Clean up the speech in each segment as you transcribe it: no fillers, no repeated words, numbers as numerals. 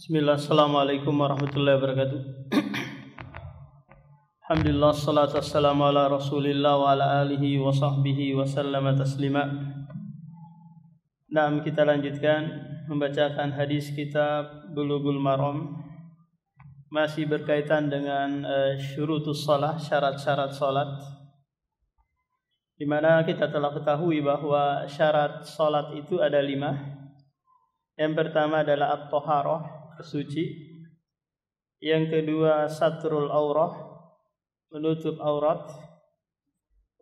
Bismillah, assalamualaikum warahmatullahi wabarakatuh. Alhamdulillah, salatu wassalamu ala rasulillah wa ala alihi wa sahbihi wa sallama taslima. Nah, kita lanjutkan membacakan hadis kitab Bulughul Maram. Masih berkaitan dengan syurutus shalah, syarat-syarat salat. Di mana kita telah ketahui bahwa syarat salat itu ada 5. Yang pertama adalah at-thaharah, suci. Yang kedua satrul aurah, menutup aurat.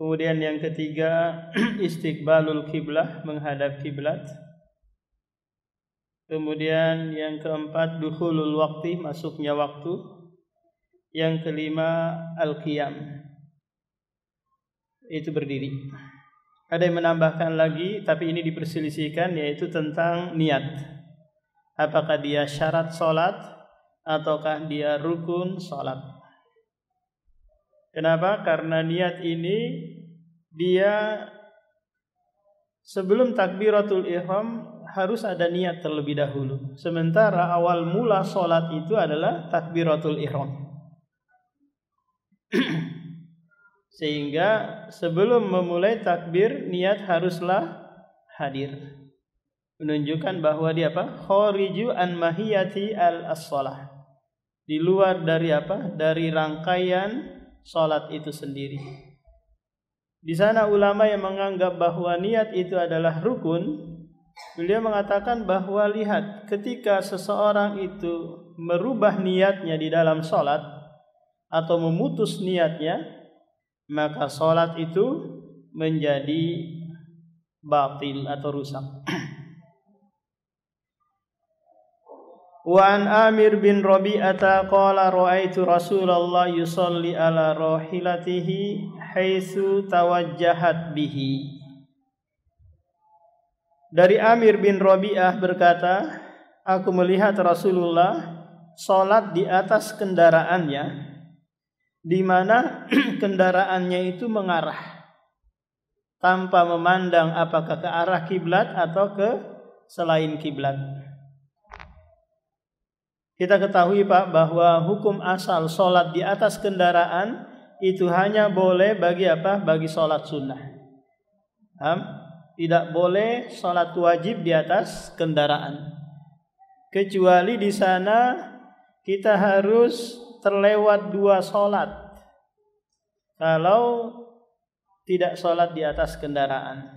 Kemudian yang ketiga istiqbalul kiblah, menghadap kiblat. Kemudian yang keempat dukhulul waqti, masuknya waktu. Yang kelima al-qiyam, itu berdiri. Ada yang menambahkan lagi, tapi ini diperselisihkan, yaitu tentang niat. Apakah dia syarat salat ataukah dia rukun salat? Kenapa? Karena niat ini dia sebelum takbiratul ihram harus ada niat terlebih dahulu. Sementara awal mula salat itu adalah takbiratul ihram. Sehingga sebelum memulai takbir, niat haruslah hadir. Menunjukkan bahwa dia khariju an mahiyati al-shalah. Di luar dari dari rangkaian salat itu sendiri. Di sana ulama yang menganggap bahwa niat itu adalah rukun, beliau mengatakan bahwa lihat, ketika seseorang itu merubah niatnya di dalam salat atau memutus niatnya, maka salat itu menjadi batil atau rusak. Wa an Amir bin Rabi'ata qala ra'aitu Rasulullah yusalli ala rahilatihi haitsu tawajjahat bihi. Dari Amir bin Rabi'ah berkata, aku melihat Rasulullah salat di atas kendaraannya, di mana kendaraannya itu mengarah tanpa memandang apakah ke arah kiblat atau ke selain kiblat. Kita ketahui bahwa hukum asal salat di atas kendaraan itu hanya boleh bagi bagi salat sunnah. Tidak boleh salat wajib di atas kendaraan. Kecuali di sana kita harus terlewat 2 salat. Kalau tidak salat di atas kendaraan,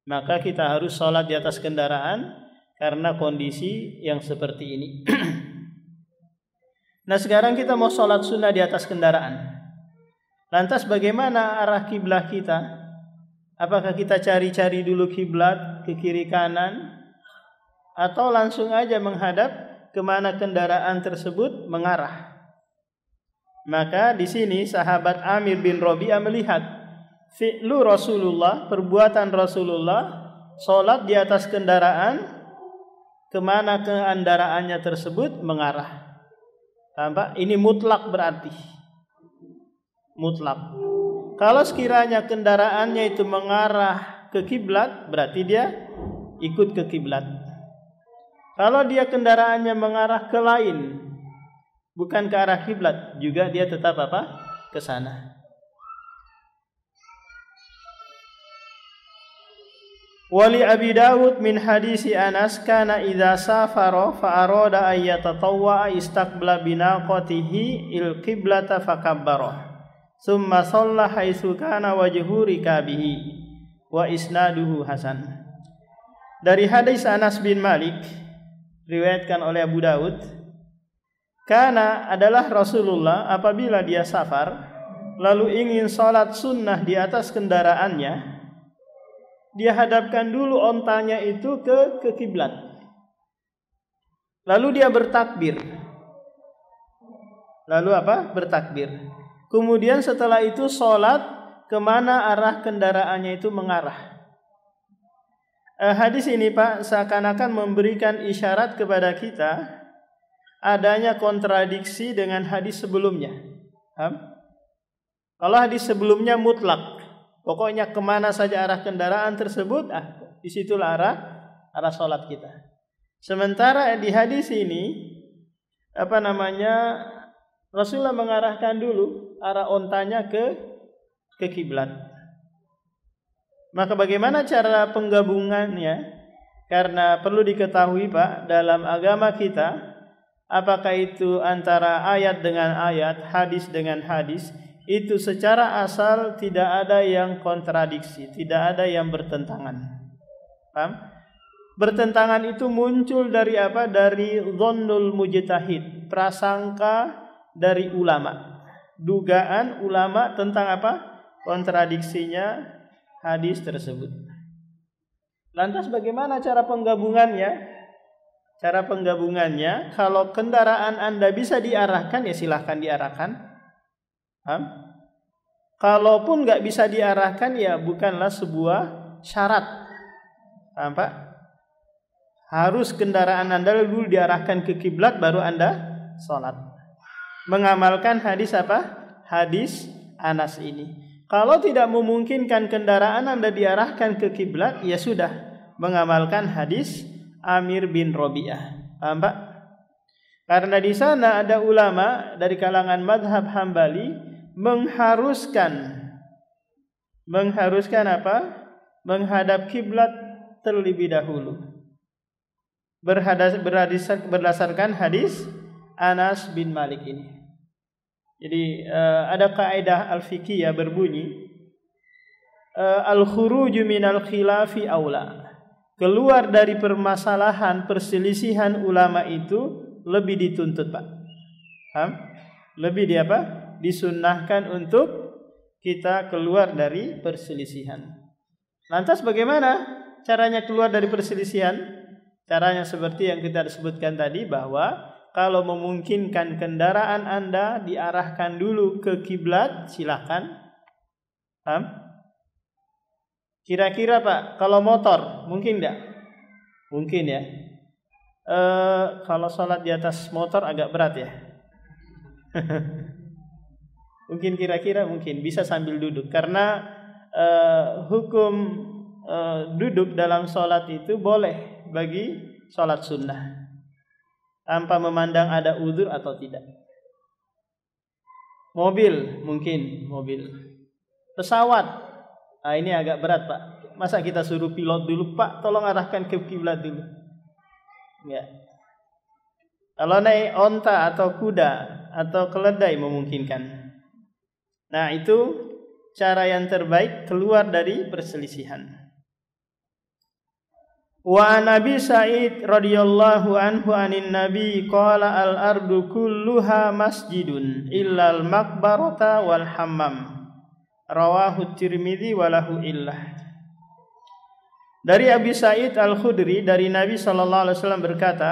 maka kita harus salat di atas kendaraan karena kondisi yang seperti ini. Nah, sekarang kita mau salat sunnah di atas kendaraan. Lantas bagaimana arah kiblat kita? Apakah kita cari-cari dulu kiblat ke kiri kanan, atau langsung aja menghadap kemana kendaraan tersebut mengarah? Maka di sini sahabat Amir bin Rabi'ah melihat fi'lu Rasulullah, perbuatan Rasulullah, salat di atas kendaraan, kemana kendaraannya tersebut mengarah. Tampak? Ini mutlak berarti. Mutlak. Kalau sekiranya kendaraannya itu mengarah ke kiblat, berarti dia ikut ke kiblat. Kalau dia kendaraannya mengarah ke lain, bukan ke arah kiblat, juga dia tetap ke sana. Wali Abi Dawud min hadisi Anas kana idza safara fa arada ay yatatawwa istaqbala binaqatihi il qiblata fakabbara thumma shalla haitsu kana wajhu rikabihi wa isnaduhu hasan. Dari hadis Anas bin Malik riwayatkan oleh Abu Dawud, kana adalah Rasulullah apabila dia safar lalu ingin salat sunnah di atas kendaraannya, dia hadapkan dulu ontanya itu ke kiblat. Lalu dia bertakbir. Lalu bertakbir. Kemudian setelah itu salat kemana arah kendaraannya itu mengarah. Hadis ini seakan-akan memberikan isyarat kepada kita adanya kontradiksi dengan hadis sebelumnya. Kalau hadis sebelumnya mutlak, pokoknya kemana saja arah kendaraan tersebut, disitulah arah salat kita. Sementara di hadis ini Rasulullah mengarahkan dulu arah ontanya ke kiblat. Maka bagaimana cara penggabungannya? Karena perlu diketahui Pak, dalam agama kita, apakah itu antara ayat dengan ayat, hadis dengan hadis, itu secara asal tidak ada yang kontradiksi, tidak ada yang bertentangan. Paham? Bertentangan itu muncul dari apa? Dari dhannul mujtahid, prasangka dari ulama. Dugaan ulama tentang apa? Kontradiksinya hadis tersebut. Lantas bagaimana cara penggabungannya? Cara penggabungannya, kalau kendaraan Anda bisa diarahkan, ya silahkan diarahkan. Paham? Kalaupun nggak bisa diarahkan, ya bukanlah sebuah syarat. Paham Pak? Harus kendaraan Anda dulu diarahkan ke kiblat baru Anda sholat. Mengamalkan hadis apa? Hadis Anas ini. Kalau tidak memungkinkan kendaraan Anda diarahkan ke kiblat, ya sudah, mengamalkan hadis Amir bin Robi'ah. Paham Pak? Karena di sana ada ulama dari kalangan madhab Hambali mengharuskan apa? Menghadap kiblat terlebih dahulu. Berdasarkan hadis Anas bin Malik ini. Jadi ada kaidah al-fiqhiyah berbunyi al-khuruju minal khilafi aula. Keluar dari permasalahan perselisihan ulama itu lebih dituntut Pak. Paham? Lebih disunnahkan untuk kita keluar dari perselisihan. Lantas bagaimana caranya keluar dari perselisihan? Caranya seperti yang kita sebutkan tadi, bahwa kalau memungkinkan kendaraan Anda diarahkan dulu ke kiblat, silakan. Paham? Kira-kira Pak, kalau motor mungkin enggak? Mungkin ya. Kalau sholat di atas motor agak berat ya. Mungkin kira-kira mungkin bisa sambil duduk, karena hukum duduk dalam sholat itu boleh bagi sholat sunnah, tanpa memandang ada udzur atau tidak. Mobil mungkin, pesawat, ini agak berat Pak. Masa kita suruh pilot dulu, Pak tolong arahkan ke kiblat dulu? Enggak. Kalau naik onta atau kuda atau keledai memungkinkan. Nah itu cara yang terbaik keluar dari perselisihan. Wa Nabi Sa'id radhiyallahu anhu anin Nabi qala al-ardu kulluha masjidun illal maqbarata wal hammam. Rawahu Tirmidzi wa lahu illah. Dari Abi Sa'id Al-Khudri dari Nabi sallallahu alaihi wasallam berkata,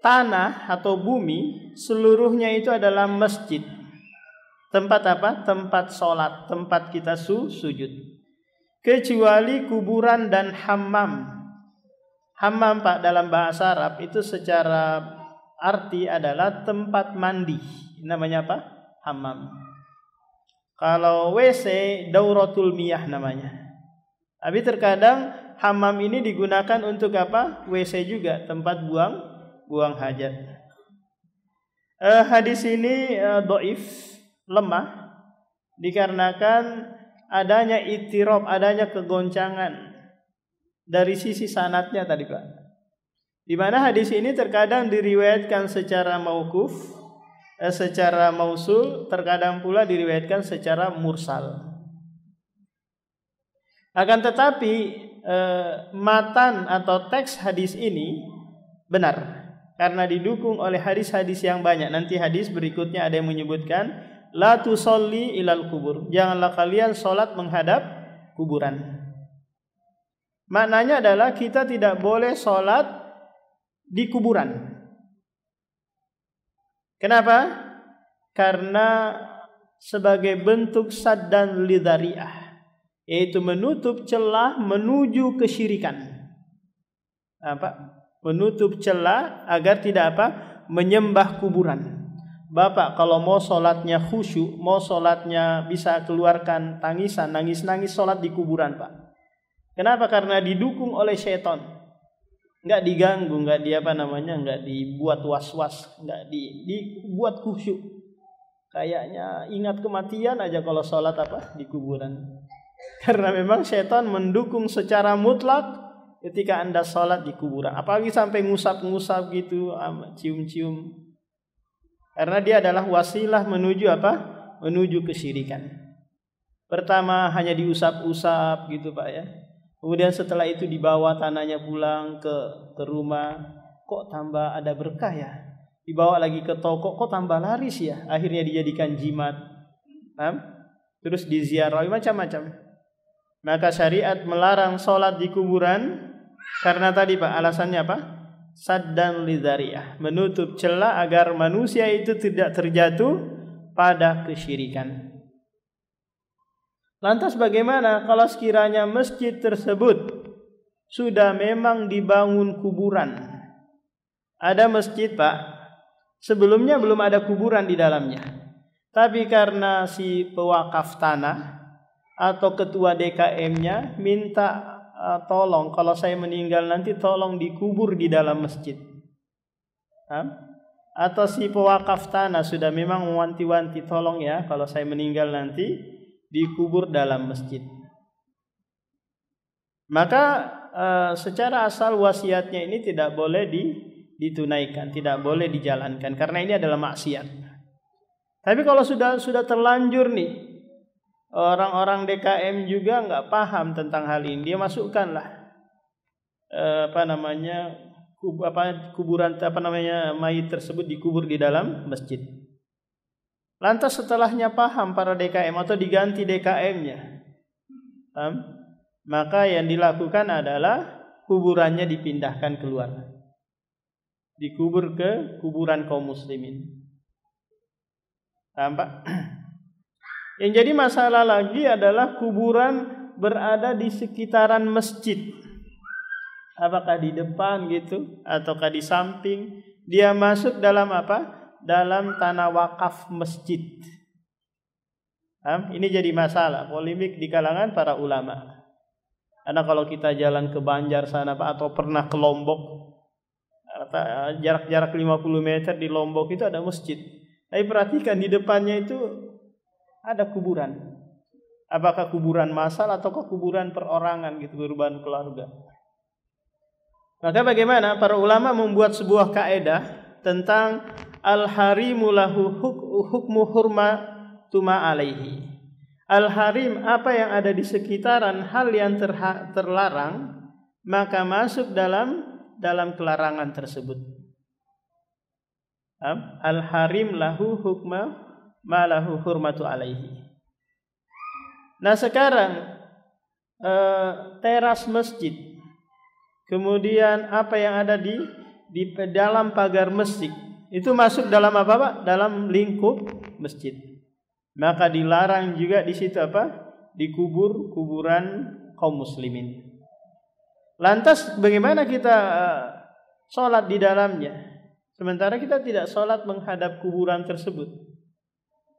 tanah atau bumi seluruhnya itu adalah masjid. Tempat apa? Tempat sholat, tempat kita sujud. Kecuali kuburan dan hammam. Hammam Pak dalam bahasa Arab itu secara arti adalah tempat mandi. Namanya apa? Hammam. Kalau WC dauratul miyah namanya. Tapi terkadang hammam ini digunakan untuk apa? WC juga, tempat buang hajat. Hadis ini dhaif, lemah, dikarenakan adanya ittirab, adanya kegoncangan dari sisi sanadnya tadi Pak. Di mana hadis ini terkadang diriwayatkan secara mauquf, secara mausul, terkadang pula diriwayatkan secara mursal. Akan tetapi matan atau teks hadis ini benar karena didukung oleh hadis-hadis yang banyak. Nanti hadis berikutnya ada yang menyebutkan la tusolli ilal kubur. Janganlah kalian sholat menghadap kuburan. Maknanya adalah kita tidak boleh sholat di kuburan. Kenapa? Karena sebagai bentuk saddan lidhari'ah, yaitu menutup celah menuju kesyirikan. Apa? Menutup celah agar tidak apa? Menyembah kuburan. Bapak kalau mau sholatnya khusyuk, mau sholatnya bisa keluarkan tangisan, nangis-nangis, sholat di kuburan Pak. Kenapa? Karena didukung oleh syaitan. Enggak diganggu, enggak enggak dibuat was-was, enggak dibuat khusyuk. Kayaknya ingat kematian aja kalau sholat di kuburan. Karena memang setan mendukung secara mutlak ketika Anda sholat di kuburan. Apalagi sampai ngusap-ngusap gitu, cium-cium. Karena dia adalah wasilah menuju menuju kesyirikan. Pertama hanya diusap-usap gitu Pak ya. Kemudian setelah itu dibawa tanahnya pulang ke rumah, kok tambah ada berkah ya. Dibawa lagi ke toko, kok tambah laris ya. Akhirnya dijadikan jimat. Terus diziarahi macam-macam. Maka syariat melarang sholat di kuburan karena tadi Pak alasannya apa? Saddan lidzari'ah, menutup celah agar manusia itu tidak terjatuh pada kesyirikan. Lantas bagaimana kalau sekiranya masjid tersebut sudah memang dibangun kuburan? Ada masjid Pak, sebelumnya belum ada kuburan di dalamnya. Tapi karena si pewakaf tanah atau ketua DKM-nya minta tolong kalau saya meninggal nanti tolong dikubur di dalam masjid. Atau si pewakaf tanah sudah memang mewanti-wanti tolong ya kalau saya meninggal nanti dikubur dalam masjid. Maka secara asal wasiatnya ini tidak boleh ditunaikan, tidak boleh dijalankan karena ini adalah maksiat. Tapi kalau sudah terlanjur nih, orang-orang DKM juga nggak paham tentang hal ini, dia masukkanlah kuburan mayit tersebut dikubur di dalam masjid. Lantas setelahnya paham para DKM atau diganti DKM-nya, maka yang dilakukan adalah kuburannya dipindahkan keluar, dikubur ke kuburan kaum muslimin. Tampak? Yang jadi masalah lagi adalah kuburan berada di sekitaran masjid. Apakah di depan gitu ataukah di samping? Dia masuk dalam dalam tanah wakaf masjid. Ini jadi masalah, polemik di kalangan para ulama. Karena kalau kita jalan ke Banjar sana Pak, atau pernah ke Lombok, jarak 50 meter di Lombok itu ada masjid. Tapi perhatikan di depannya itu ada kuburan. Apakah kuburan massal ataukah kuburan perorangan gitu, kurban keluarga. Maka bagaimana para ulama membuat sebuah kaidah tentang al-harimu lahu hukmu hurmatu ma alaihi. Al-harim, apa yang ada di sekitaran hal yang terlarang, maka masuk dalam kelarangan tersebut. Al-harim lahu hukma ma lahu hurmatu alaihi. Nah sekarang teras masjid, kemudian apa yang ada di dalam pagar masjid itu masuk dalam apa Pak? Dalam lingkup masjid. Maka dilarang juga di situ dikubur kuburan kaum muslimin. Lantas bagaimana kita sholat di dalamnya? Sementara kita tidak sholat menghadap kuburan tersebut.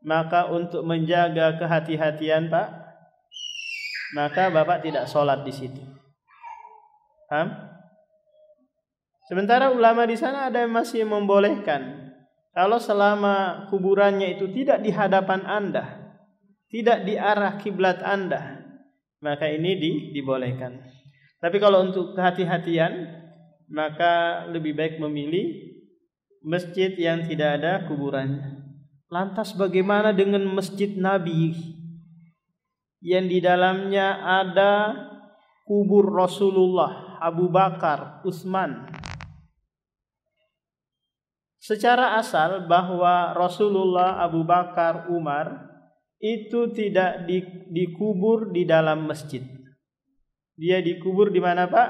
Maka untuk menjaga kehati-hatian Pak, maka Bapak tidak sholat di situ. Sementara ulama di sana ada yang masih membolehkan. Kalau selama kuburannya itu tidak di hadapan Anda, tidak di arah kiblat Anda, maka ini dibolehkan. Tapi kalau untuk kehati-hatian, maka lebih baik memilih masjid yang tidak ada kuburannya. Lantas bagaimana dengan masjid Nabi yang di dalamnya ada kubur Rasulullah, Abu Bakar, Utsman? Secara asal bahwa Rasulullah, Abu Bakar, Umar itu tidak dikubur di dalam masjid. Dia dikubur di mana Pak?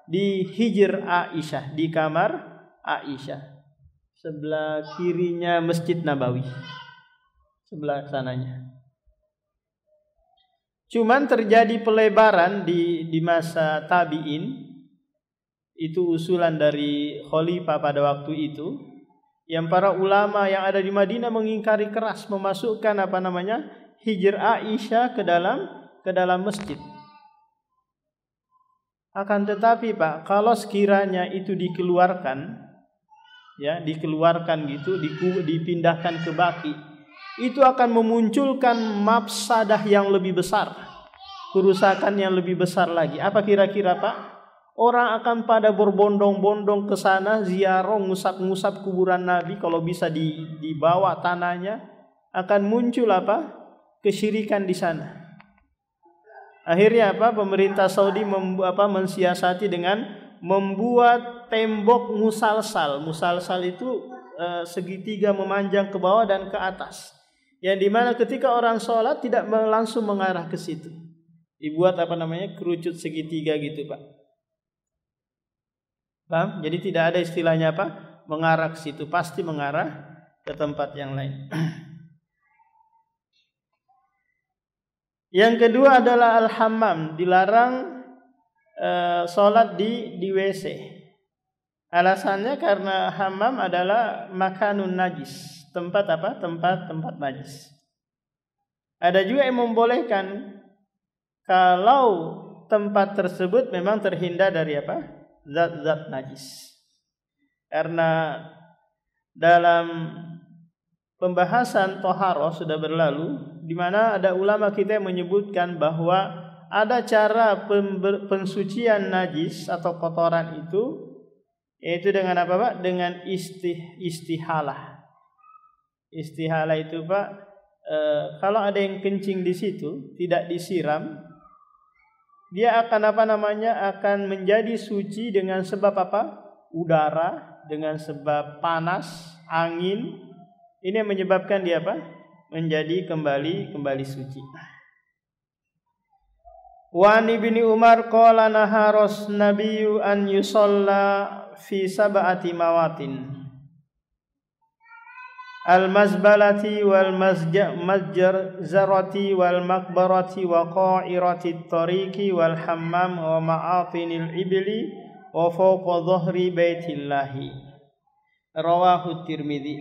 Di Hijr Aisyah, di kamar Aisyah. Sebelah kirinya Masjid Nabawi, sebelah sananya. Cuman terjadi pelebaran di masa tabi'in. Itu usulan dari khalifah pada waktu itu, yang para ulama yang ada di Madinah mengingkari keras memasukkan Hijr Aisyah ke dalam masjid. Akan tetapi Pak, kalau sekiranya itu dikeluarkan, ya dikeluarkan gitu, dipindahkan ke baki, itu akan memunculkan mafsadah yang lebih besar, kerusakan yang lebih besar lagi. Apa kira-kira Pak? Orang akan pada berbondong-bondong ke sana ziarah, ngusap-ngusap kuburan Nabi, kalau bisa dibawa tanahnya, akan muncul apa? Kesyirikan di sana. Akhirnya apa? Pemerintah Saudi mensiasati dengan membuat tembok musalsal. Musalsal itu segitiga memanjang ke bawah dan ke atas. Yang dimana ketika orang sholat tidak langsung mengarah ke situ. Dibuat kerucut segitiga gitu Pak. Paham? Jadi tidak ada istilahnya apa? Mengarah ke situ, pasti mengarah ke tempat yang lain. Yang kedua adalah al-hammam, dilarang sholat di WC. Alasannya karena hammam adalah makanun najis, tempat apa? Tempat najis. Ada juga yang membolehkan kalau tempat tersebut memang terhindar dari apa? Zat-zat najis. Karena dalam pembahasan toharoh sudah berlalu, di mana ada ulama kita yang menyebutkan bahwa ada cara pensucian najis atau kotoran itu, yaitu dengan apa Pak? Dengan istihalah. Istihalah itu Pak, kalau ada yang kencing di situ tidak disiram, dia akan akan menjadi suci dengan sebab apa? Udara, dengan sebab panas, angin. Ini yang menyebabkan dia apa? Menjadi kembali suci. Wa ibni Umar qala naharos nabiyyu an yusalla fi sab'ati mawatin. Al-mazbalati wal mazjarati wal maqbarati wa qa'irati tariqi wal hammam wa ma'atinil ibli wa fawqa dhahri baitillahi. Rawahu Tirmidzi.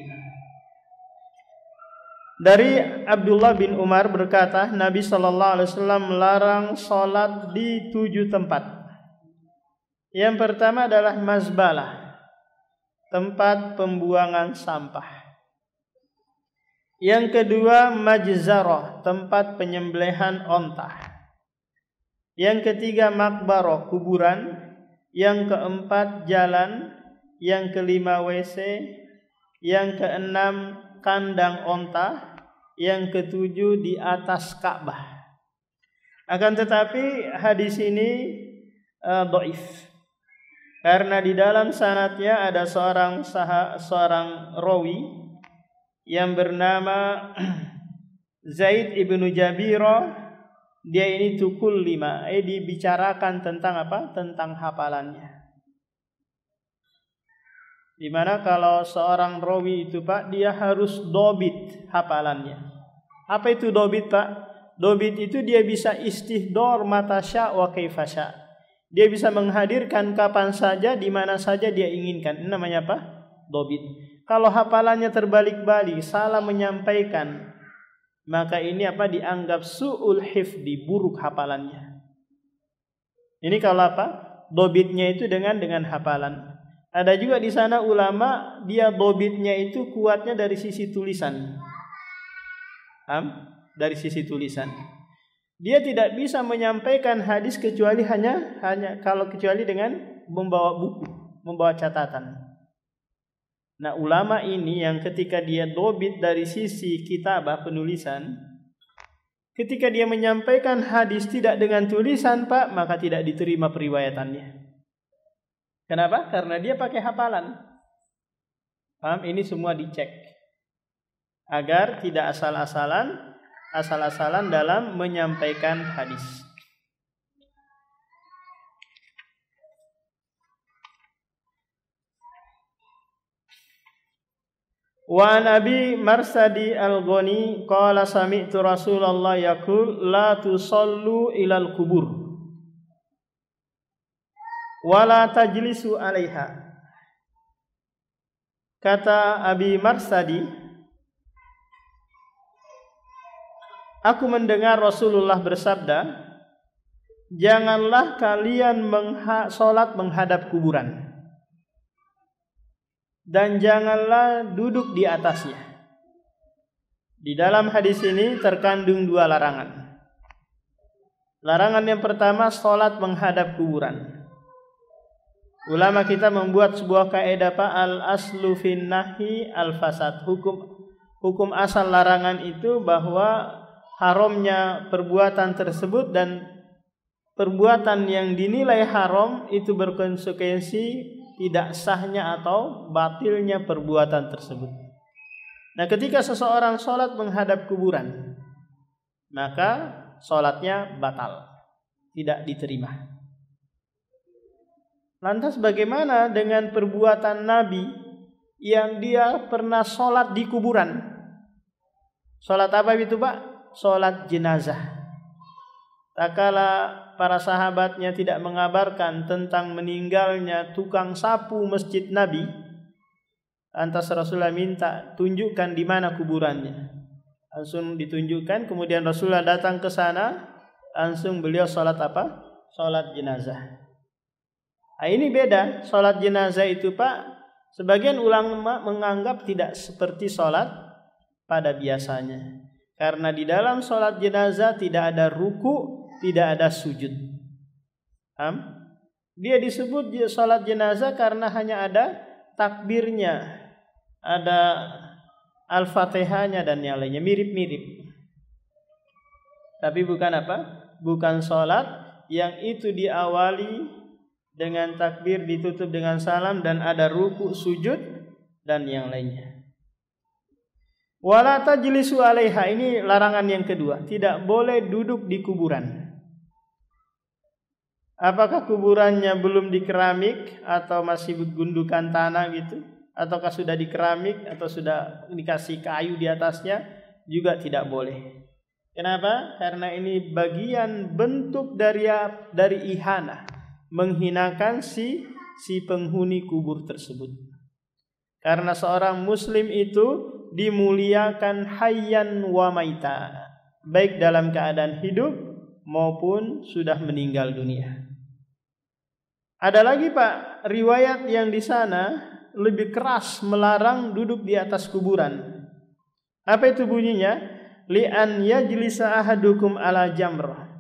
Dari Abdullah bin Umar berkata, Nabi SAW melarang sholat di 7 tempat. Yang pertama adalah mazbalah, tempat pembuangan sampah. Yang kedua majzarah, tempat penyembelihan onta. Yang ketiga makbarah, kuburan. Yang keempat jalan. Yang kelima WC. Yang keenam kandang onta. Yang ketujuh di atas Ka'bah. Akan tetapi hadis ini dhaif. Karena di dalam sanadnya ada seorang rawi yang bernama Zaid ibnu Jabiro. Dia ini tukul 5. Dibicarakan tentang apa? Tentang hafalannya. Dimana kalau seorang rawi itu Pak, dia harus dobit hafalannya. Apa itu dobit Pak? Dobit itu dia bisa istihdor matasya wa kaifasya. Dia bisa menghadirkan kapan saja, di mana saja dia inginkan. Ini namanya apa? Dobit. Kalau hafalannya terbalik-balik, salah menyampaikan, maka ini apa? Dianggap su'ul hifdi, buruk hafalannya. Ini kalau apa? Dobitnya itu dengan hafalan. Ada juga di sana ulama, dia dobitnya itu kuatnya dari sisi tulisan. Dari sisi tulisan. Dia tidak bisa menyampaikan hadis kecuali kecuali dengan membawa buku, membawa catatan. Nah, ulama ini yang ketika dia dobit dari sisi kitabah penulisan, ketika dia menyampaikan hadis tidak dengan tulisan Pak, maka tidak diterima periwayatannya. Kenapa? Karena dia pakai hafalan. Paham? Ini semua dicek agar tidak asal-asalan dalam menyampaikan hadis. Wa Nabi Marsadi Al-Ghani qala sami'tu Rasulullah yaqul la tusallu ilal kubur wala tajlisu 'alaiha. Kata Abi Marsadi, aku mendengar Rasulullah bersabda, janganlah kalian sholat menghadap kuburan, dan janganlah duduk di atasnya. Di dalam hadis ini terkandung dua larangan. Larangan yang pertama, sholat menghadap kuburan. Ulama kita membuat sebuah kaidah, al aslu fin nahi al fasad. Hukum asal larangan itu bahwa haramnya perbuatan tersebut, dan perbuatan yang dinilai haram itu berkonsekuensi tidak sahnya atau batilnya perbuatan tersebut. Nah, ketika seseorang sholat menghadap kuburan, maka sholatnya batal, tidak diterima. Lantas bagaimana dengan perbuatan Nabi yang dia pernah sholat di kuburan? Sholat apa itu, Pak? Sholat jenazah. Tak kala para sahabatnya tidak mengabarkan tentang meninggalnya tukang sapu masjid Nabi, lantas Rasulullah minta, tunjukkan di mana kuburannya. Langsung ditunjukkan, kemudian Rasulullah datang ke sana, langsung beliau sholat apa? Sholat jenazah. Nah, ini beda. Sholat jenazah itu, Pak, sebagian ulama menganggap tidak seperti sholat pada biasanya, karena di dalam sholat jenazah tidak ada ruku, tidak ada sujud. Dia disebut sholat jenazah karena hanya ada takbirnya, ada al-fatihahnya dan yang lainnya, mirip-mirip. Tapi bukan apa? Bukan sholat yang itu diawali dengan takbir, ditutup dengan salam, dan ada ruku, sujud dan yang lainnya. Wala tajlisu 'alaiha, ini larangan yang kedua, tidak boleh duduk di kuburan. Apakah kuburannya belum dikeramik atau masih gundukan tanah gitu, ataukah sudah dikeramik atau sudah dikasih kayu di atasnya, juga tidak boleh. Kenapa? Karena ini bagian bentuk dari ihana, menghinakan si penghuni kubur tersebut. Karena seorang muslim itu dimuliakan hayyan wa maita, baik dalam keadaan hidup maupun sudah meninggal dunia. Ada lagi, Pak, riwayat yang di sana lebih keras melarang duduk di atas kuburan. Apa itu bunyinya? Li'an yajlisa ahadukum ala jamrah.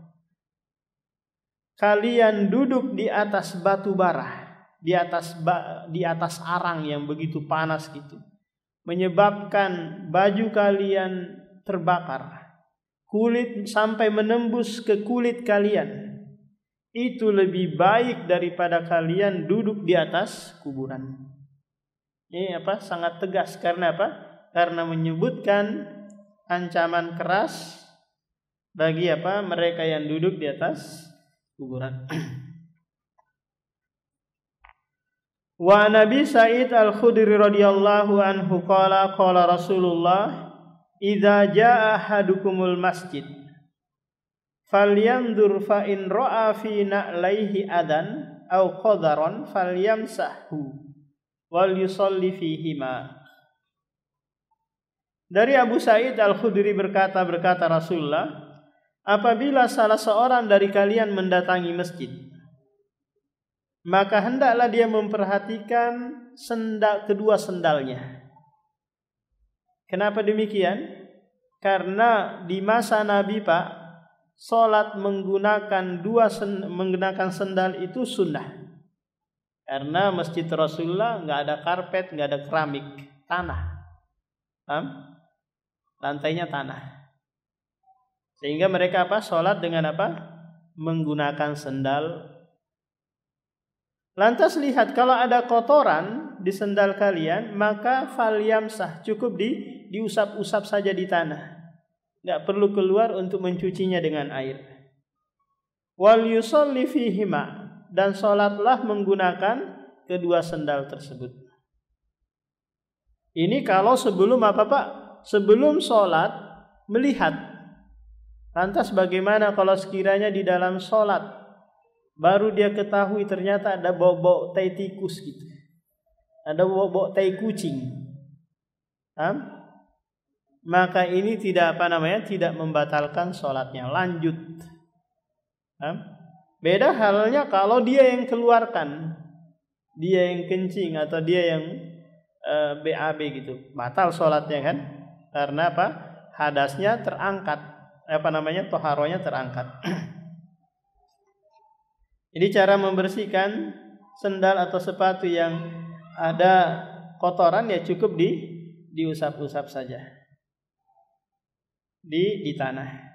Kalian duduk di atas batu bara, di atas arang yang begitu panas gitu, menyebabkan baju kalian terbakar, kulit sampai menembus ke kulit kalian. Itu lebih baik daripada kalian duduk di atas kuburan. Ini apa? Sangat tegas. Karena apa? Karena menyebutkan ancaman keras bagi apa? Mereka yang duduk di atas kuburan. Wa Nabi Sa'id Al-Khudri radhiyallahu anhu qala Rasulullah idza jaa ahadukumul masjid falyanzur fa in ra'a fi na'laihi adan aw qadaran falyamsahhu wal yusalli fihima. Dari Abu Sa'id Al-Khudri berkata Rasulullah, apabila salah seorang dari kalian mendatangi masjid, maka hendaklah dia memperhatikan kedua sendalnya. Kenapa demikian? Karena di masa Nabi, Pak, sholat menggunakan sendal itu sunnah. Karena masjid Rasulullah nggak ada karpet, nggak ada keramik, tanah, lantainya tanah. Sehingga mereka apa? Sholat dengan apa? Menggunakan sendal. Lantas lihat, kalau ada kotoran di sendal kalian, maka falyamsah, cukup diusap-usap saja di tanah. Enggak perlu keluar untuk mencucinya dengan air. Wal yusalli fihima, dan salatlah menggunakan kedua sendal tersebut. Ini kalau sebelum apa, Pak? Sebelum salat melihat. Lantas bagaimana kalau sekiranya di dalam salat baru dia ketahui ternyata ada bau-bau tai tikus gitu, ada bau-bau tai kucing, maka ini tidak membatalkan sholatnya, lanjut. Beda halnya kalau dia yang keluarkan, dia yang kencing atau dia yang BAB gitu, batal sholatnya kan? Karena apa? Hadasnya terangkat, toharonya terangkat. Jadi cara membersihkan sendal atau sepatu yang ada kotoran ya cukup diusap-usap saja di tanah.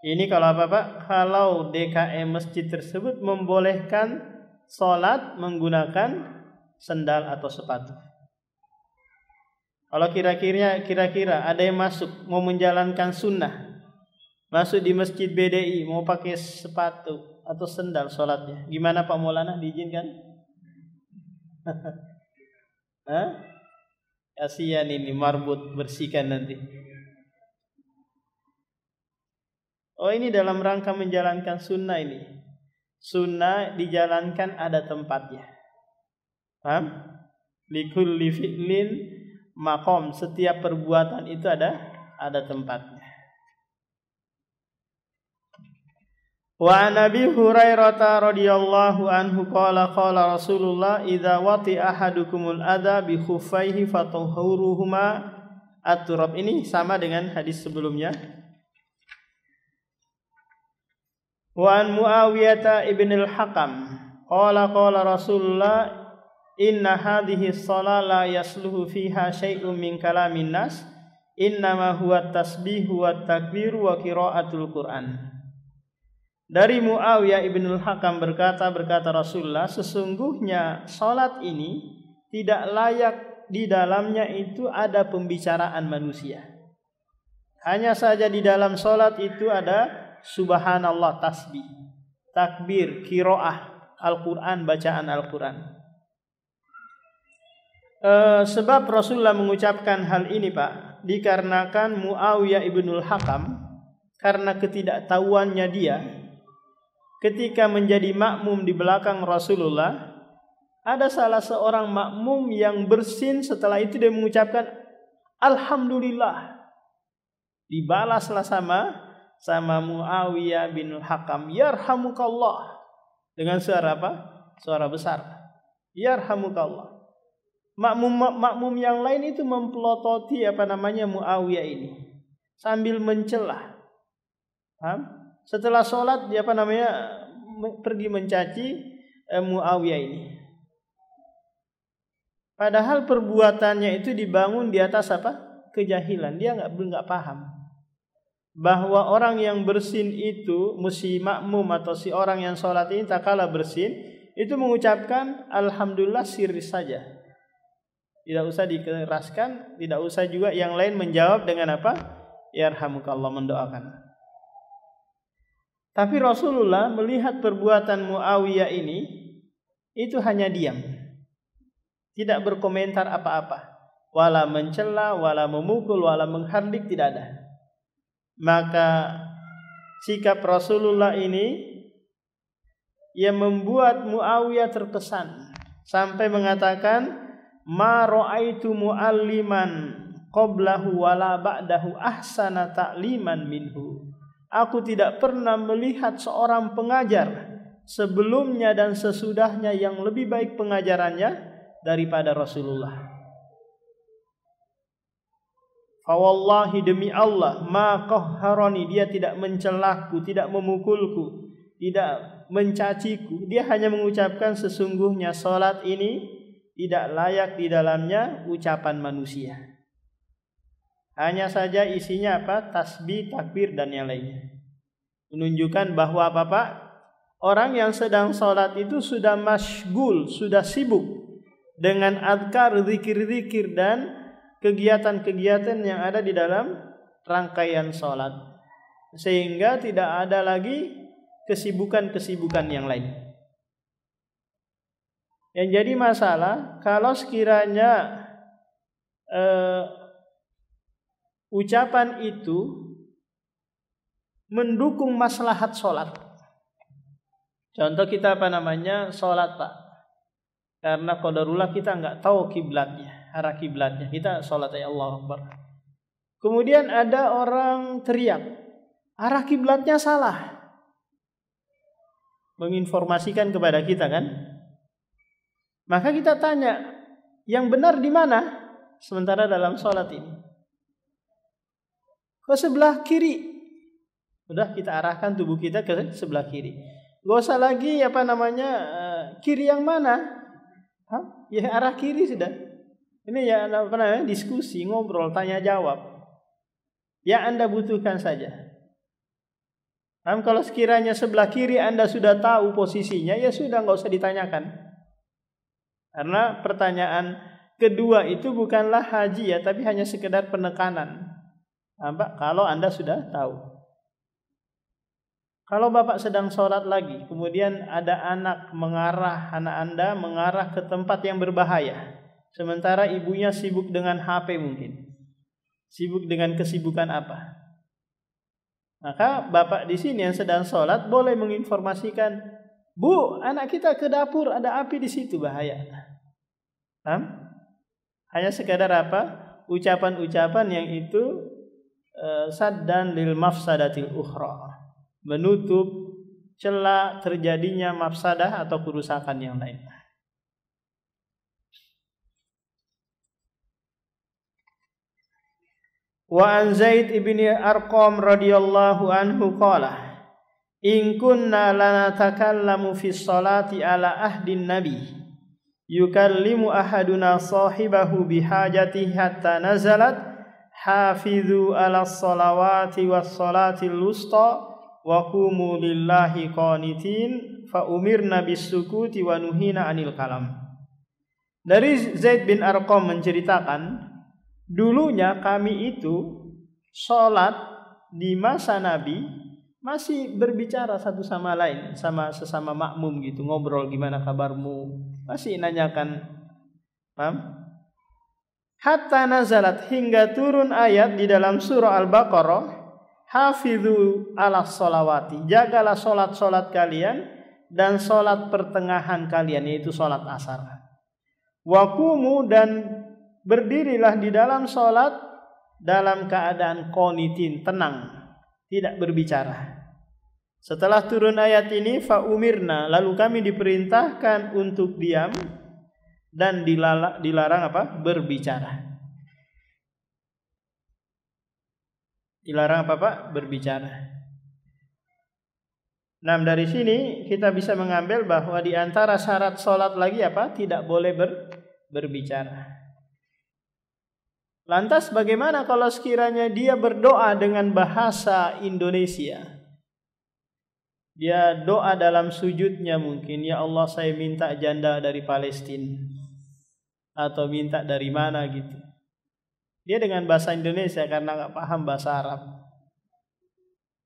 Ini kalau apa Pak? Kalau DKM masjid tersebut membolehkan sholat menggunakan sendal atau sepatu. Kalau kira-kira ada yang masuk mau menjalankan sunnah, masuk di masjid BDI mau pakai sepatu atau sendal sholatnya, gimana Pak Maulana, diizinkan? Kasihan ini marbut, bersihkan nanti. Oh, ini dalam rangka menjalankan sunnah ini. Sunnah dijalankan ada tempatnya. Paham? Likulli fi'lin maqam, setiap perbuatan itu ada tempatnya. Wa Nabi Hurairah radhiyallahu anhu qala Rasulullah idza wati ahadukumul adha bi khuffaihi fatahhuruhuma at-turab. Ini sama dengan hadis sebelumnya. Wa an Muawiyah ibn al-Hakam qala Rasulullah inna hadhihi shalah la yasluhu fiha syai'un min kalamin nas innama huwa tasbihu wat takbiru wa qiraatul Qur'an. Dari Muawiyah ibn al-Hakam berkata Rasulullah, sesungguhnya salat ini tidak layak di dalamnya itu ada pembicaraan manusia. Hanya saja di dalam salat itu ada subhanallah, tasbih, takbir, qiraah Al-Quran, bacaan Al-Quran. Sebab Rasulullah mengucapkan hal ini Pak, dikarenakan Muawiyah ibnul Hakam, karena ketidaktahuannya dia, ketika menjadi makmum di belakang Rasulullah, ada salah seorang makmum yang bersin, setelah itu dia mengucapkan Alhamdulillah. Dibalaslah sama Muawiyah bin Hakam, yarhamukallah, dengan suara apa? Suara besar. Yarhamukallah. Makmum yang lain itu mempelototi Muawiyah ini sambil mencela. Setelah sholat dia pergi mencaci Muawiyah ini. Padahal perbuatannya itu dibangun di atas kejahilan. Dia nggak paham bahwa orang yang bersin itu, si makmum atau si orang yang sholat ini tak kalah bersin, itu mengucapkan alhamdulillah sirri saja, tidak usah dikeraskan, tidak usah juga yang lain menjawab dengan yarhamukallah, mendoakan. Tapi Rasulullah melihat perbuatan Muawiyah ini, itu hanya diam, tidak berkomentar apa-apa, wala mencela, wala memukul, wala menghardik, tidak ada. Maka sikap Rasulullah ini yang membuat Muawiyah terkesan sampai mengatakan ma ra'aitu mu'alliman qablahu wala ba'dahu ahsana ta'liman minhu. Aku tidak pernah melihat seorang pengajar sebelumnya dan sesudahnya yang lebih baik pengajarannya daripada Rasulullah. Fawallahi, demi Allah, ma qahharani, dia tidak mencelaku, tidak memukulku, tidak mencaciku. Dia hanya mengucapkan sesungguhnya salat ini tidak layak di dalamnya ucapan manusia. Hanya saja isinya tasbih, takbir dan yang lainnya. Menunjukkan bahwa Bapak, orang yang sedang salat itu sudah masyghul, sudah sibuk dengan adkar, zikir-zikir dan kegiatan-kegiatan yang ada di dalam rangkaian sholat, sehingga tidak ada lagi kesibukan-kesibukan yang lain. Yang jadi masalah kalau sekiranya ucapan itu mendukung maslahat sholat. Contoh kita sholat Pak, karena qadarullah kita nggak tahu kiblatnya, arah kiblatnya, kita sholat ya Allah Akbar. Kemudian ada orang teriak, arah kiblatnya salah. Menginformasikan kepada kita kan. Maka kita tanya, yang benar di mana? Sementara dalam sholat ini ke sebelah kiri. Udah kita arahkan tubuh kita ke sebelah kiri. Gak usah lagi kiri yang mana? Ya arah kiri sudah. Ini ya diskusi, ngobrol, tanya jawab. Yang Anda butuhkan saja. Kalau sekiranya sebelah kiri Anda sudah tahu posisinya, ya sudah, nggak usah ditanyakan. Karena pertanyaan kedua itu bukanlah haji ya, tapi hanya sekedar penekanan. Kalau Anda sudah tahu. Kalau Bapak sedang sholat lagi, kemudian ada anak Anda mengarah ke tempat yang berbahaya. Sementara ibunya sibuk dengan HP mungkin. Sibuk dengan kesibukan apa. Maka Bapak di sini yang sedang sholat boleh menginformasikan, Bu, anak kita ke dapur, ada api di situ, bahaya. Hanya sekadar ucapan-ucapan yang itu saddan lil mafsadatil ukhra, menutup celah terjadinya mafsadah atau kerusakan yang lain. Wa an Zaid ibni Arqam radhiyallahu anhu qala in kunna lanatakallamu fi sholati ala ahdin nabi yukallimu ahaduna sahibahu bihajatihi hatta nazalat hafizu ala sholawati was sholatil wusta wa qumu lillahi qanitin fa umirna bisukuti wa nuhina anil kalam. Dari Zaid bin Arqam menceritakan, dulunya kami itu sholat di masa Nabi masih berbicara satu sama lain, sama sesama makmum gitu, ngobrol gimana kabarmu, masih nanyakan, hatta nazalat, hingga turun ayat di dalam surah Al-Baqarah, hafidhu ala sholawati, jagalah sholat kalian dan sholat pertengahan kalian, yaitu sholat asar. Waqumu, dan berdirilah di dalam sholat dalam keadaan qanitin, tenang, tidak berbicara. Setelah turun ayat ini, fa umirna, lalu kami diperintahkan untuk diam dan dilarang berbicara. Dilarang berbicara. Nah, dari sini kita bisa mengambil bahwa di antara syarat sholat lagi tidak boleh berbicara. Lantas bagaimana kalau sekiranya dia berdoa dengan bahasa Indonesia? Dia doa dalam sujudnya mungkin, ya Allah saya minta janda dari Palestina, atau minta dari mana gitu. Dia dengan bahasa Indonesia karena nggak paham bahasa Arab.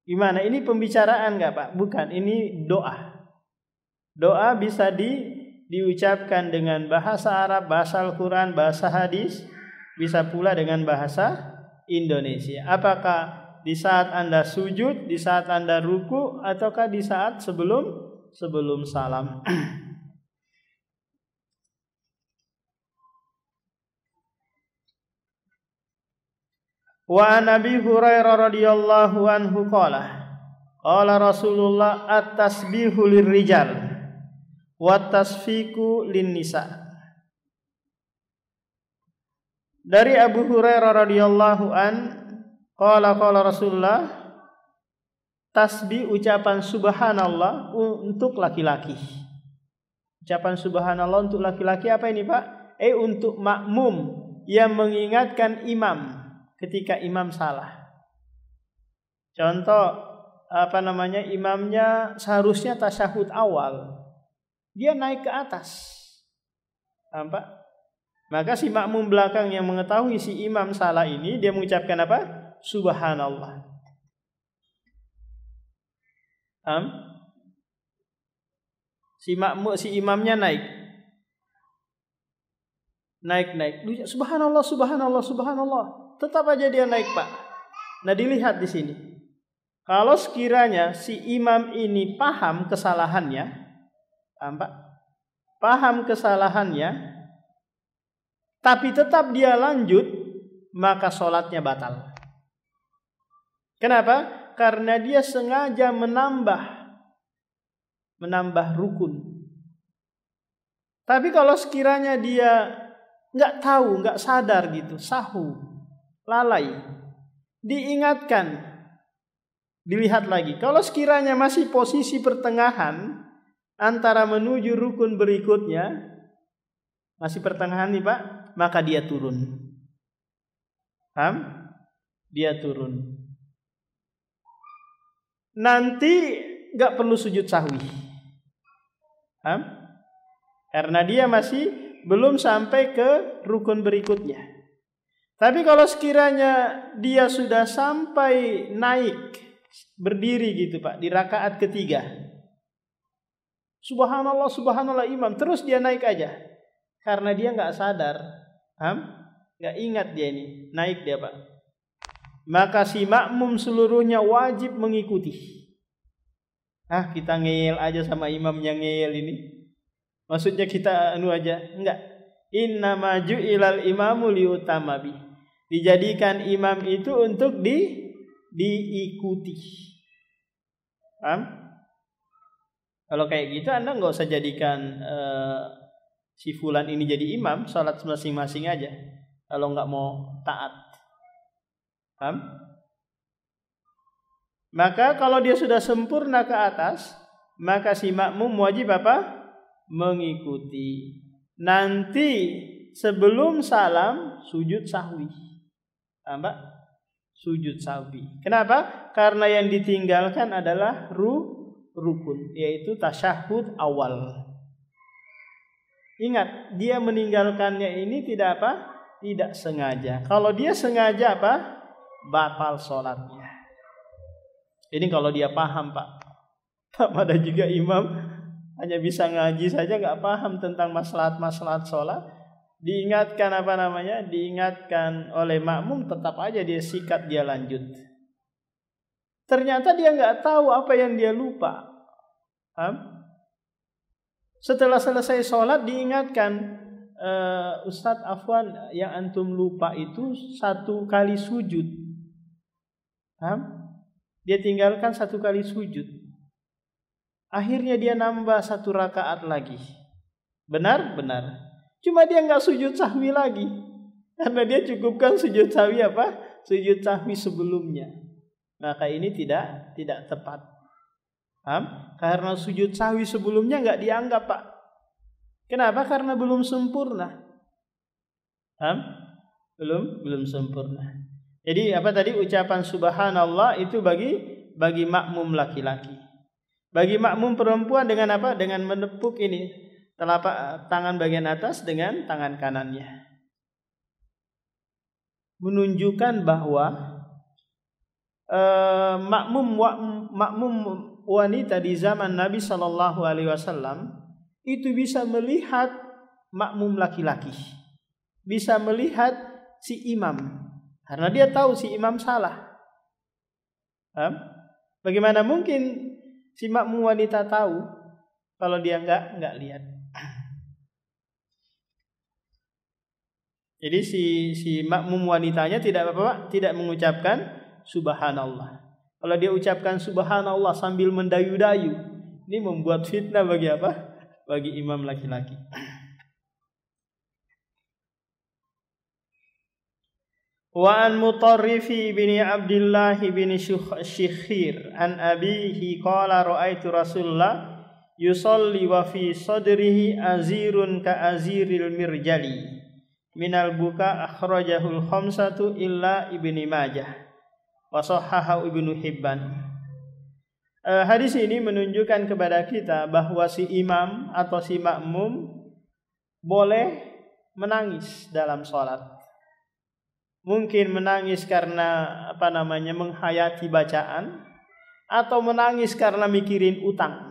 Gimana? Ini pembicaraan nggak Pak? Bukan, ini doa. Doa bisa diucapkan dengan bahasa Arab, bahasa Al-Quran, bahasa hadis, bisa pula dengan bahasa Indonesia. Apakah di saat Anda sujud, di saat Anda ruku, ataukah di saat sebelum salam? Wa Nabi Hurairah radhiyallahu anhu qala Rasulullah at-tasbihu lirrijal wa tasfiku linnisa. Dari Abu Hurairah radhiyallahu an qala Rasulullah, tasbih, ucapan subhanallah untuk laki-laki. Ucapan subhanallah untuk laki-laki apa ini Pak? Untuk makmum yang mengingatkan imam ketika imam salah. Contoh imamnya seharusnya tasyahud awal, dia naik ke atas. Maka si makmum belakang yang mengetahui si imam salah ini, dia mengucapkan subhanallah. Si imamnya naik. Subhanallah, subhanallah, subhanallah. Tetap aja dia naik Pak. Nah, dilihat di sini. Kalau sekiranya si imam ini paham kesalahannya, tapi tetap dia lanjut, maka sholatnya batal. Kenapa? karena dia sengaja menambah rukun. Tapi kalau sekiranya dia nggak tahu, nggak sadar gitu, sahu, lalai, diingatkan, dilihat lagi. Kalau sekiranya masih posisi pertengahan antara menuju rukun berikutnya, masih pertengahan nih Pak, maka dia turun. Paham? Dia turun. Nanti nggak perlu sujud sahwi. Paham? Karena dia masih belum sampai ke rukun berikutnya. Tapi kalau sekiranya dia sudah sampai naik, berdiri gitu Pak, di rakaat ketiga, subhanallah, subhanallah imam, terus dia naik aja. Karena dia nggak sadar, nggak ingat dia ini, naik dia Pak. Maka si makmum seluruhnya wajib mengikuti. Kita ngeyel aja sama imam yang ngeyel ini. Maksudnya kita aja, enggak. Innama ju'ilal imamu liutama bi. Dijadikan imam itu untuk diikuti. Paham? Kalau kayak gitu Anda enggak usah jadikan si fulan ini jadi imam, salat masing-masing aja. Kalau enggak mau taat. Paham? Maka kalau dia sudah sempurna ke atas, maka si makmum wajib apa? Mengikuti. Nanti sebelum salam sujud sahwi. Tambah sujud sahwi. Kenapa? Karena yang ditinggalkan adalah rukun, yaitu tasyahud awal. Ingat, dia meninggalkannya ini tidak apa? Tidak sengaja. Kalau dia sengaja apa? Batal sholatnya. Ini kalau dia paham Pak. Ada juga imam hanya bisa ngaji saja, nggak paham tentang maslahat sholat. Diingatkan diingatkan oleh makmum, tetap aja dia sikat, dia lanjut. Ternyata dia nggak tahu apa yang dia lupa. Setelah selesai sholat diingatkan, Ustadz afwan, yang antum lupa itu 1 kali sujud. Dia tinggalkan 1 kali sujud. Akhirnya dia nambah 1 rakaat lagi. Benar? Cuma dia nggak sujud sahwi lagi, karena dia cukupkan sujud sahwi apa? Sujud sahwi sebelumnya. Maka ini tidak tepat. Karena sujud sahwi sebelumnya nggak dianggap Pak. Kenapa? Karena belum sempurna. Belum sempurna. Jadi apa tadi ucapan subhanallah itu bagi makmum laki-laki. Bagi makmum perempuan dengan apa? Dengan menepuk ini telapak tangan bagian atas dengan tangan kanannya. Menunjukkan bahwa makmum wanita di zaman Nabi Shallallahu Alaihi Wasallam itu bisa melihat makmum laki-laki, bisa melihat si imam, karena dia tahu si imam salah. Bagaimana mungkin si makmum wanita tahu kalau dia enggak lihat? Jadi si makmum wanitanya tidak mengucapkan subhanallah. Kalau dia ucapkan subhanallah sambil mendayu-dayu, ini membuat fitnah bagi apa? Bagi imam laki-laki. Wa an Mutarrifi bin Abdullah bin Syikhir an abihi qala ra'aitu Rasulullah yusalli wa fi sadrihi azirun ka aziril mirjali minal buka akhrajahul khamsatu illa Ibnu Majah wa sahahahu Ibnu Hibban. Hadis ini menunjukkan kepada kita bahwa si imam atau si makmum boleh menangis dalam sholat. Mungkin menangis karena menghayati bacaan, atau menangis karena mikirin utang.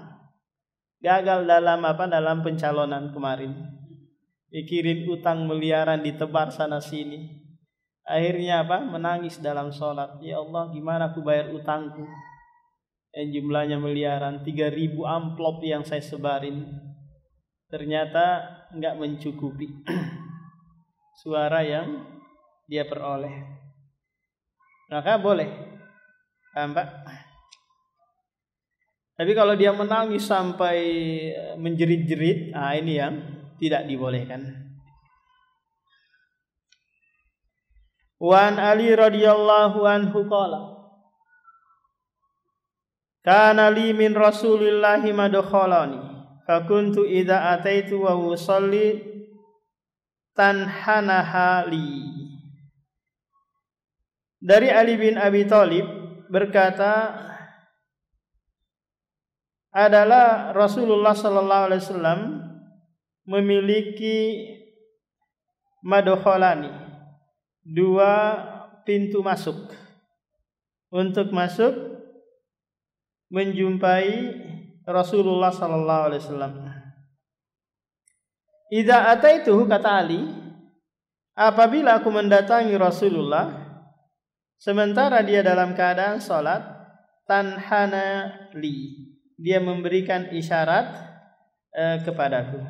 Gagal dalam pencalonan kemarin. Mikirin utang miliaran ditebar sana sini. Akhirnya menangis dalam sholat. Ya Allah, gimana aku bayar utangku? Yang jumlahnya miliaran, 3.000 amplop yang saya sebarin. Ternyata enggak mencukupi suara yang dia peroleh. Maka boleh Paham, Pak? Tapi kalau dia menangis sampai menjerit-jerit, ini yang tidak dibolehkan. Wan Ali radhiyallahu anhu qala kana li min Rasulillahi madkhalani fakuntu idza ataitu wa usalli tanhanaha li. Dari Ali bin Abi Thalib berkata, adalah Rasulullah sallallahu alaihi wasallam memiliki madkhalani, dua pintu masuk untuk masuk menjumpai Rasulullah sallallahu alaihi wasallam. Idza ataituhu, kata Ali, apabila aku mendatangi Rasulullah sementara dia dalam keadaan salat, tanhana li, dia memberikan isyarat kepadaku.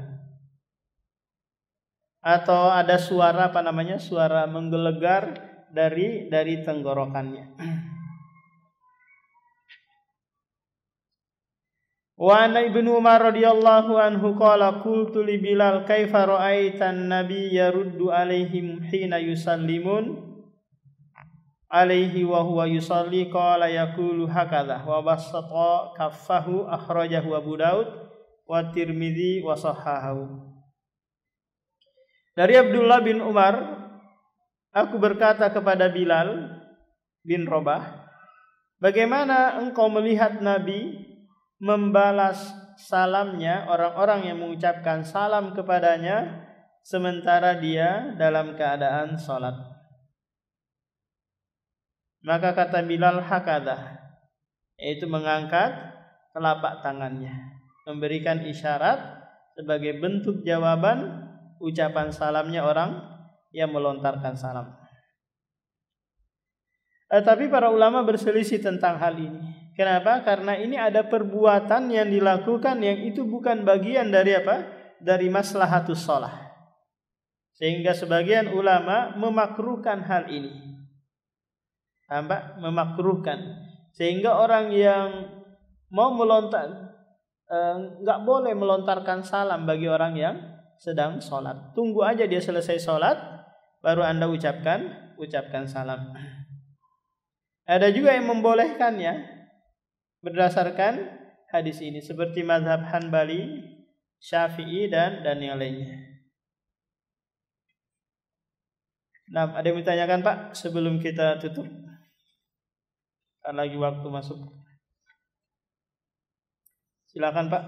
Atau ada suara suara menggelegar dari tenggorokannya. Wa an Ibnu Umar radhiyallahu anhu qala qultu li Bilal kaifa ra'aitan nabiy yaruddu alaihim hina yusallimun alaihi wa huwa yusalli, qala yaqulu hakadha wa basata kaffahu, akhrajahu Abu Daud wa Tirmidzi wa sahahahu. Dari Abdullah bin Umar, aku berkata kepada Bilal bin Rabah, bagaimana engkau melihat Nabi membalas salamnya orang-orang yang mengucapkan salam kepadanya sementara dia dalam keadaan salat? Maka kata Bilal, hakadha, yaitu mengangkat telapak tangannya, memberikan isyarat sebagai bentuk jawaban ucapan salamnya orang yang melontarkan salam. Tapi para ulama berselisih tentang hal ini. Kenapa? Karena ini ada perbuatan yang dilakukan yang itu bukan bagian dari dari maslahatus shalah. Sehingga sebagian ulama memakruhkan hal ini. Memakruhkan. Sehingga orang yang mau nggak boleh melontarkan salam bagi orang yang sedang sholat. Tunggu aja dia selesai sholat, baru Anda ucapkan salam. Ada juga yang membolehkannya berdasarkan hadis ini, seperti mazhab Hanbali, Syafi'i dan yang lainnya. Nah, ada yang ditanyakan, Pak, sebelum kita tutup? Lagi waktu masuk. Silakan, Pak.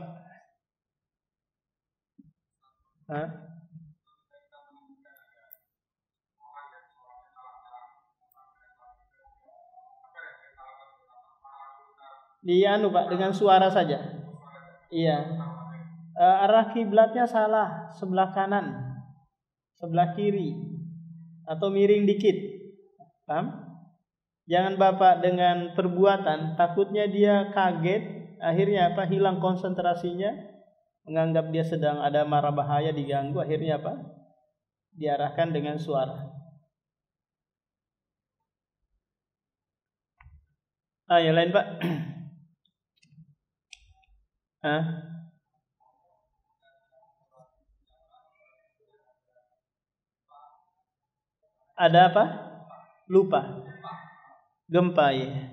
Pak, dengan suara saja. Iya. Arah kiblatnya salah, sebelah kanan, sebelah kiri, atau miring dikit. Paham? Jangan Bapak dengan perbuatan, takutnya dia kaget, akhirnya hilang konsentrasinya, menganggap dia sedang ada mara bahaya, diganggu, akhirnya diarahkan dengan suara. Yang lain, Pak. Ada apa? Lupa. Gempa, ya.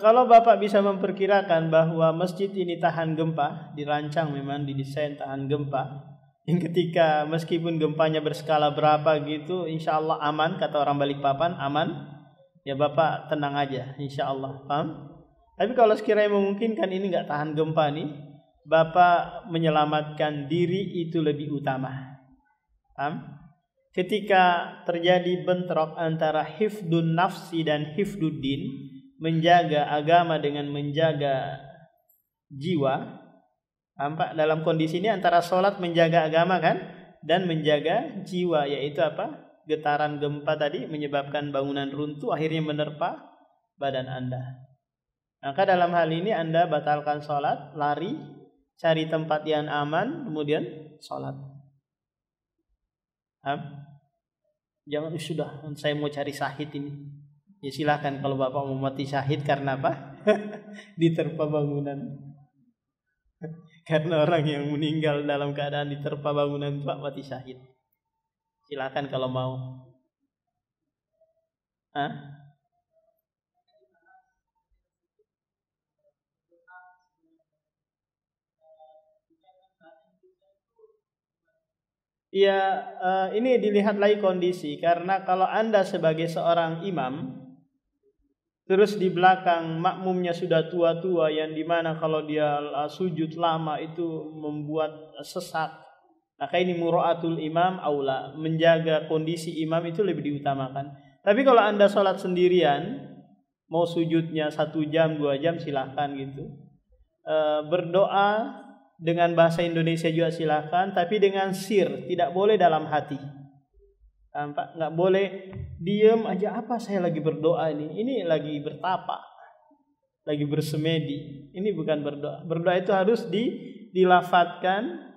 Kalau Bapak bisa memperkirakan bahwa masjid ini tahan gempa, dirancang memang didesain tahan gempa, yang ketika meskipun gempanya berskala berapa gitu, insya Allah aman, kata orang Balikpapan, aman, ya Bapak tenang aja, insya Allah, paham? Tapi kalau sekiranya memungkinkan ini nggak tahan gempa nih, Bapak menyelamatkan diri itu lebih utama, paham? Ketika terjadi bentrok antara hifdun nafsi dan hifduddin, menjaga agama dengan menjaga jiwa, dalam kondisi ini antara sholat menjaga agama kan, dan menjaga jiwa, yaitu getaran gempa tadi menyebabkan bangunan runtuh, akhirnya menerpa badan Anda. Maka dalam hal ini Anda batalkan sholat, lari, cari tempat yang aman, kemudian sholat. Jangan sudah saya mau cari syahid ini. Ya silakan kalau Bapak mau mati syahid karena apa? Diterpa bangunan. Karena orang yang meninggal dalam keadaan diterpa bangunan Pak mati syahid. Silakan kalau mau. Hah? Ya, ini dilihat lagi kondisi. Karena kalau Anda sebagai seorang imam, terus di belakang makmumnya sudah tua-tua, yang dimana kalau dia sujud lama itu membuat sesak. Maka ini mura'atul imam aula, menjaga kondisi imam itu lebih diutamakan. Tapi kalau Anda sholat sendirian, mau sujudnya 1 jam 2 jam silahkan gitu. Berdoa dengan bahasa Indonesia juga silahkan, tapi dengan sir, tidak boleh dalam hati. Nggak boleh diem aja, apa saya lagi berdoa ini lagi bertapa, lagi bersemedi. Ini bukan berdoa. Berdoa itu harus dilafadzkan.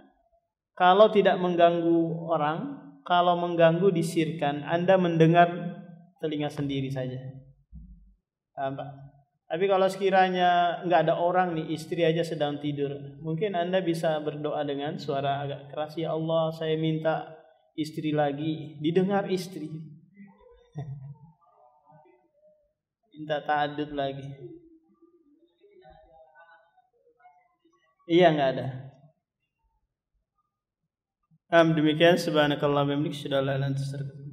Kalau tidak mengganggu orang, kalau mengganggu disirkan. Anda mendengar telinga sendiri saja. Tapi kalau sekiranya nggak ada orang nih, istri aja sedang tidur, mungkin Anda bisa berdoa dengan suara agak keras, ya Allah saya minta istri lagi, didengar istri. Minta ta'adud lagi. Iya nggak ada. Demikian subhanakallahumma wa bihamdika asyhadu an la ilaha illa anta astaghfiruka